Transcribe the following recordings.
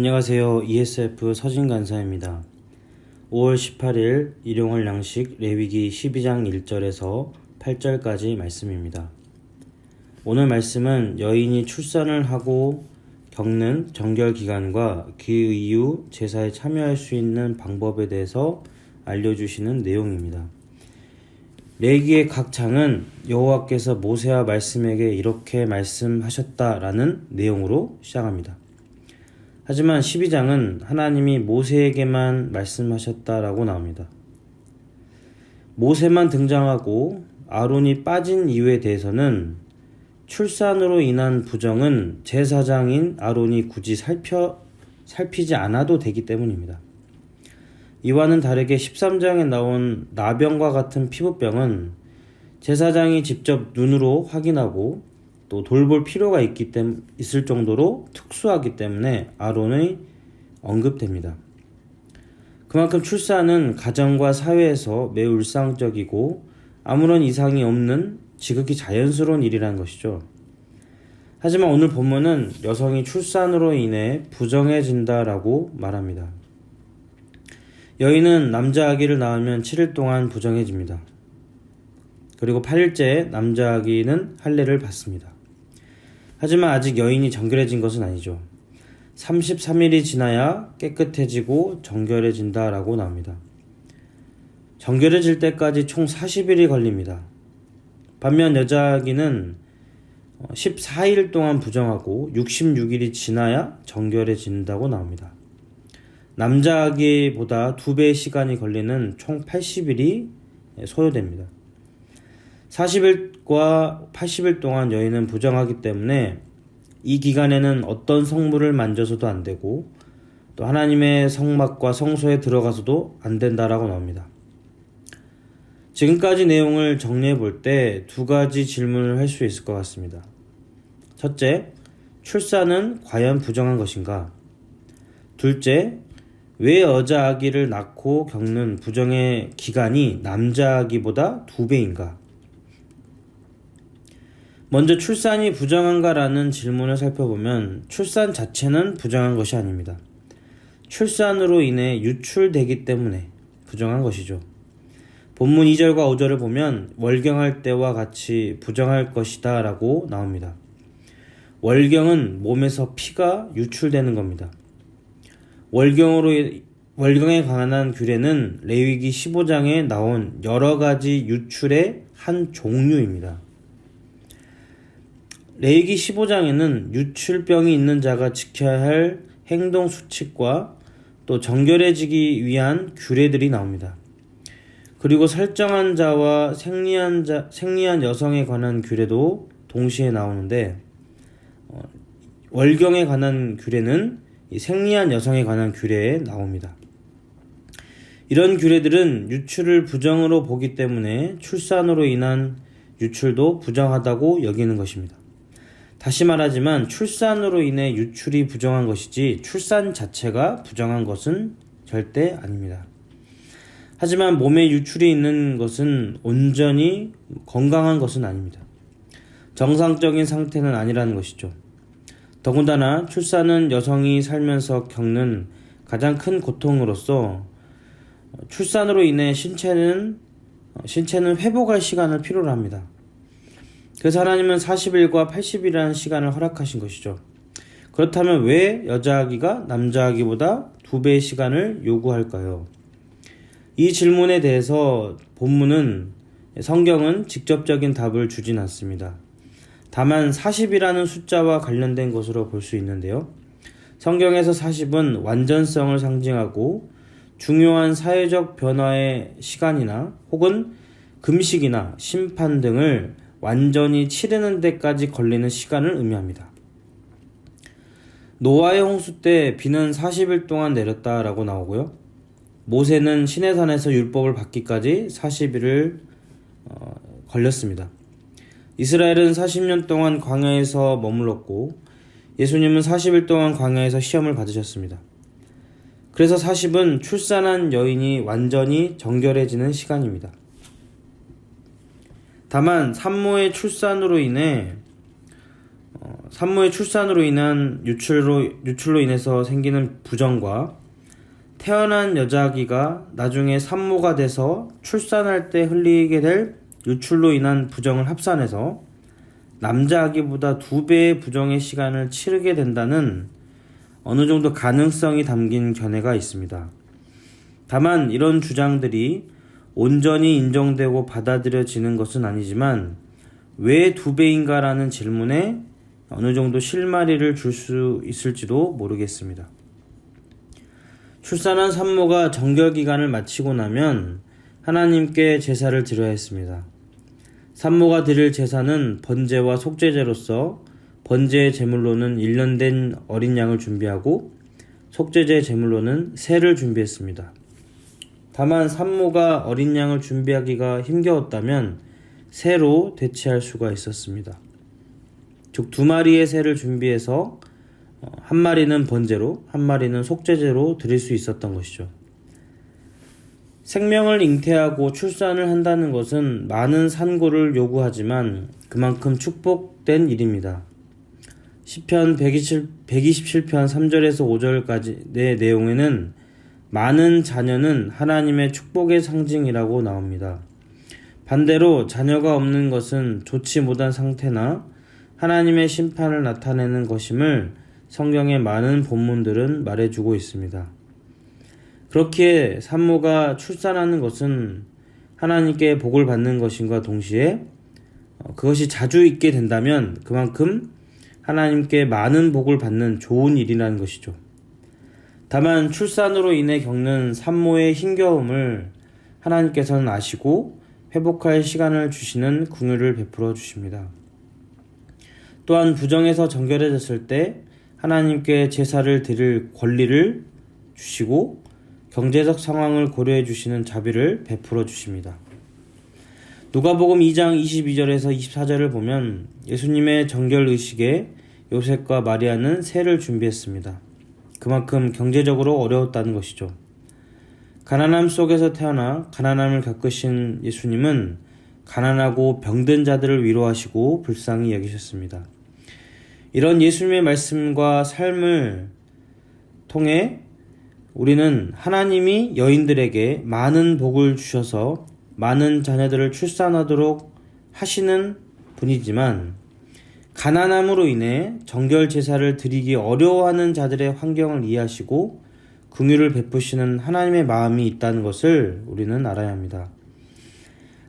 안녕하세요. ESF 서진간사입니다. 5월 18일 일용할 양식 레위기 12장 1절에서 8절까지 말씀입니다. 오늘 말씀은 여인이 출산을 하고 겪는 정결기간과 그 이후 제사에 참여할 수 있는 방법에 대해서 알려주시는 내용입니다. 레위기의 각 장은 여호와께서 모세와 말씀에게 이렇게 말씀하셨다라는 내용으로 시작합니다. 하지만 12장은 하나님이 모세에게만 말씀하셨다라고 나옵니다. 모세만 등장하고 아론이 빠진 이유에 대해서는 출산으로 인한 부정은 제사장인 아론이 굳이 살피지 않아도 되기 때문입니다. 이와는 다르게 13장에 나온 나병과 같은 피부병은 제사장이 직접 눈으로 확인하고 또 돌볼 필요가 있을 정도로 특수하기 때문에 아론이 언급됩니다. 그만큼 출산은 가정과 사회에서 매우 일상적이고 아무런 이상이 없는 지극히 자연스러운 일이라는 것이죠. 하지만 오늘 본문은 여성이 출산으로 인해 부정해진다라고 말합니다. 여인은 남자 아기를 낳으면 7일 동안 부정해집니다. 그리고 8일째 남자 아기는 할례를 받습니다. 하지만 아직 여인이 정결해진 것은 아니죠. 33일이 지나야 깨끗해지고 정결해진다라고 나옵니다. 정결해질 때까지 총 40일이 걸립니다. 반면 여자 아기는 14일 동안 부정하고 66일이 지나야 정결해진다고 나옵니다. 남자 아기보다 2배의 시간이 걸리는 총 80일이 소요됩니다. 40일과 80일 동안 여인은 부정하기 때문에 이 기간에는 어떤 성물을 만져서도 안 되고 또 하나님의 성막과 성소에 들어가서도 안 된다라고 나옵니다. 지금까지 내용을 정리해 볼 때 2가지 질문을 할 수 있을 것 같습니다. 첫째, 출산은 과연 부정한 것인가? 둘째, 왜 여자 아기를 낳고 겪는 부정의 기간이 남자 아기보다 2배인가? 먼저 출산이 부정한가라는 질문을 살펴보면 출산 자체는 부정한 것이 아닙니다. 출산으로 인해 유출되기 때문에 부정한 것이죠. 본문 2절과 5절을 보면 월경할 때와 같이 부정할 것이다 라고 나옵니다. 월경은 몸에서 피가 유출되는 겁니다. 월경에 관한 규례는 레위기 15장에 나온 여러 가지 유출의 한 종류입니다. 레위기 15장에는 유출병이 있는 자가 지켜야 할 행동 수칙과 또 정결해지기 위한 규례들이 나옵니다. 그리고 설정한 자와 생리한 여성에 관한 규례도 동시에 나오는데 월경에 관한 규례는 이 생리한 여성에 관한 규례에 나옵니다. 이런 규례들은 유출을 부정으로 보기 때문에 출산으로 인한 유출도 부정하다고 여기는 것입니다. 다시 말하지만 출산으로 인해 유출이 부정한 것이지 출산 자체가 부정한 것은 절대 아닙니다. 하지만 몸에 유출이 있는 것은 온전히 건강한 것은 아닙니다. 정상적인 상태는 아니라는 것이죠. 더군다나 출산은 여성이 살면서 겪는 가장 큰 고통으로서 출산으로 인해 신체는 회복할 시간을 필요로 합니다. 그래서 하나님은 40일과 80일이라는 시간을 허락하신 것이죠. 그렇다면 왜 여자 아기가 남자 아기보다 2배의 시간을 요구할까요? 이 질문에 대해서 성경은 직접적인 답을 주진 않습니다. 다만 40이라는 숫자와 관련된 것으로 볼 수 있는데요. 성경에서 40은 완전성을 상징하고 중요한 사회적 변화의 시간이나 혹은 금식이나 심판 등을 완전히 치르는 데까지 걸리는 시간을 의미합니다. 노아의 홍수 때 비는 40일 동안 내렸다라고 나오고요. 모세는 시내산에서 율법을 받기까지 40일을 걸렸습니다. 이스라엘은 40년 동안 광야에서 머물렀고 예수님은 40일 동안 광야에서 시험을 받으셨습니다. 그래서 40은 출산한 여인이 완전히 정결해지는 시간입니다. 다만 산모의 출산으로 인해 산모의 출산으로 인한 유출로 인해서 생기는 부정과 태어난 여자아기가 나중에 산모가 돼서 출산할 때 흘리게 될 유출로 인한 부정을 합산해서 남자아기보다 2배의 부정의 시간을 치르게 된다는 어느 정도 가능성이 담긴 견해가 있습니다. 다만 이런 주장들이 온전히 인정되고 받아들여지는 것은 아니지만 왜 2배인가라는 질문에 어느 정도 실마리를 줄 수 있을지도 모르겠습니다. 출산한 산모가 정결기간을 마치고 나면 하나님께 제사를 드려야 했습니다. 산모가 드릴 제사는 번제와 속죄제로서 번제의 제물로는 1년 된 어린 양을 준비하고 속죄제 제물로는 새를 준비했습니다. 다만 산모가 어린 양을 준비하기가 힘겨웠다면 새로 대체할 수가 있었습니다. 즉 2마리의 새를 준비해서 한 마리는 번제로, 한 마리는 속죄제로 드릴 수 있었던 것이죠. 생명을 잉태하고 출산을 한다는 것은 많은 산고를 요구하지만 그만큼 축복된 일입니다. 시편 127편 3절에서 5절까지의 내용에는 많은 자녀는 하나님의 축복의 상징이라고 나옵니다. 반대로 자녀가 없는 것은 좋지 못한 상태나 하나님의 심판을 나타내는 것임을 성경의 많은 본문들은 말해주고 있습니다. 그렇기에 산모가 출산하는 것은 하나님께 복을 받는 것임과 동시에 그것이 자주 있게 된다면 그만큼 하나님께 많은 복을 받는 좋은 일이라는 것이죠. 다만 출산으로 인해 겪는 산모의 힘겨움을 하나님께서는 아시고 회복할 시간을 주시는 긍휼을 베풀어 주십니다. 또한 부정에서 정결해졌을 때 하나님께 제사를 드릴 권리를 주시고 경제적 상황을 고려해 주시는 자비를 베풀어 주십니다. 누가복음 2장 22절에서 24절을 보면 예수님의 정결의식에 요셉과 마리아는 새를 준비했습니다. 그만큼 경제적으로 어려웠다는 것이죠. 가난함 속에서 태어나 가난함을 겪으신 예수님은 가난하고 병든 자들을 위로하시고 불쌍히 여기셨습니다. 이런 예수님의 말씀과 삶을 통해 우리는 하나님이 여인들에게 많은 복을 주셔서 많은 자녀들을 출산하도록 하시는 분이지만 가난함으로 인해 정결 제사를 드리기 어려워하는 자들의 환경을 이해하시고 긍휼을 베푸시는 하나님의 마음이 있다는 것을 우리는 알아야 합니다.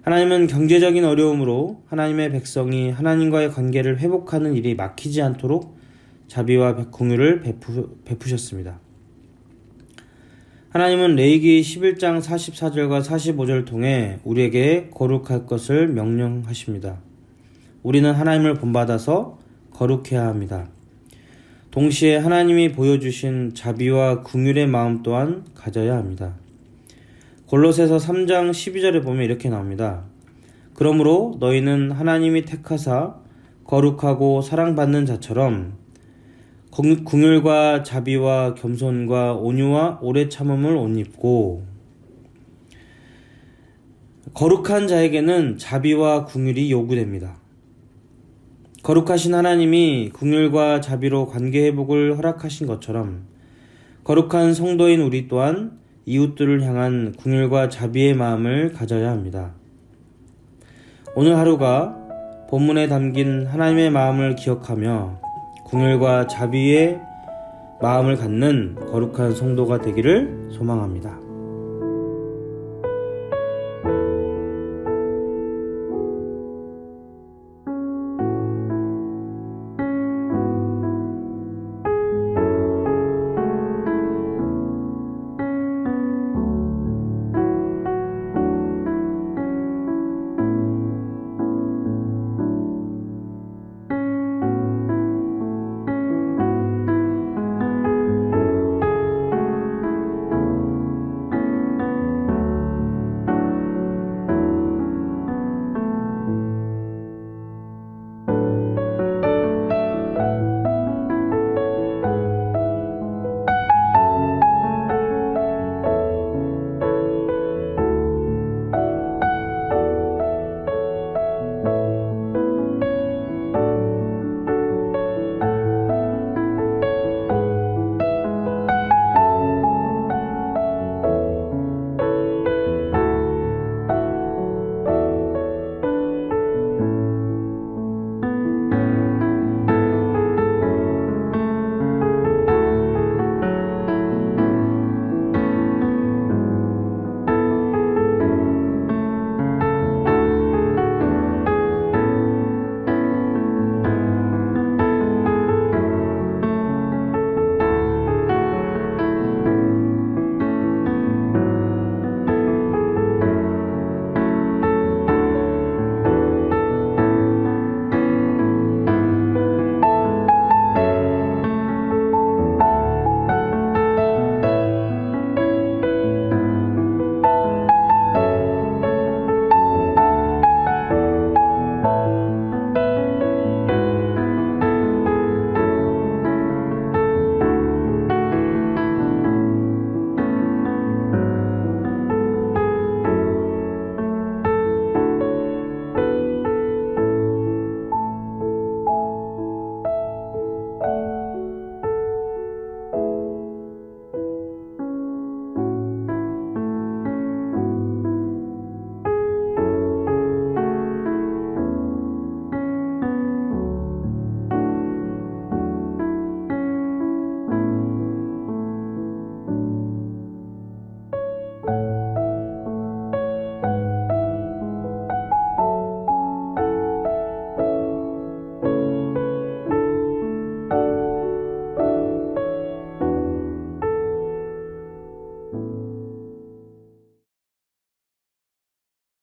하나님은 경제적인 어려움으로 하나님의 백성이 하나님과의 관계를 회복하는 일이 막히지 않도록 자비와 긍휼을 베푸셨습니다. 하나님은 레위기 11장 44절과 45절을 통해 우리에게 거룩할 것을 명령하십니다. 우리는 하나님을 본받아서 거룩해야 합니다. 동시에 하나님이 보여주신 자비와 긍휼의 마음 또한 가져야 합니다. 골로새서 3장 12절에 보면 이렇게 나옵니다. 그러므로 너희는 하나님이 택하사 거룩하고 사랑받는 자처럼 긍휼과 자비와 겸손과 온유와 오래 참음을 옷 입고 거룩한 자에게는 자비와 긍휼이 요구됩니다. 거룩하신 하나님이 긍휼과 자비로 관계 회복을 허락하신 것처럼 거룩한 성도인 우리 또한 이웃들을 향한 긍휼과 자비의 마음을 가져야 합니다. 오늘 하루가 본문에 담긴 하나님의 마음을 기억하며 긍휼과 자비의 마음을 갖는 거룩한 성도가 되기를 소망합니다.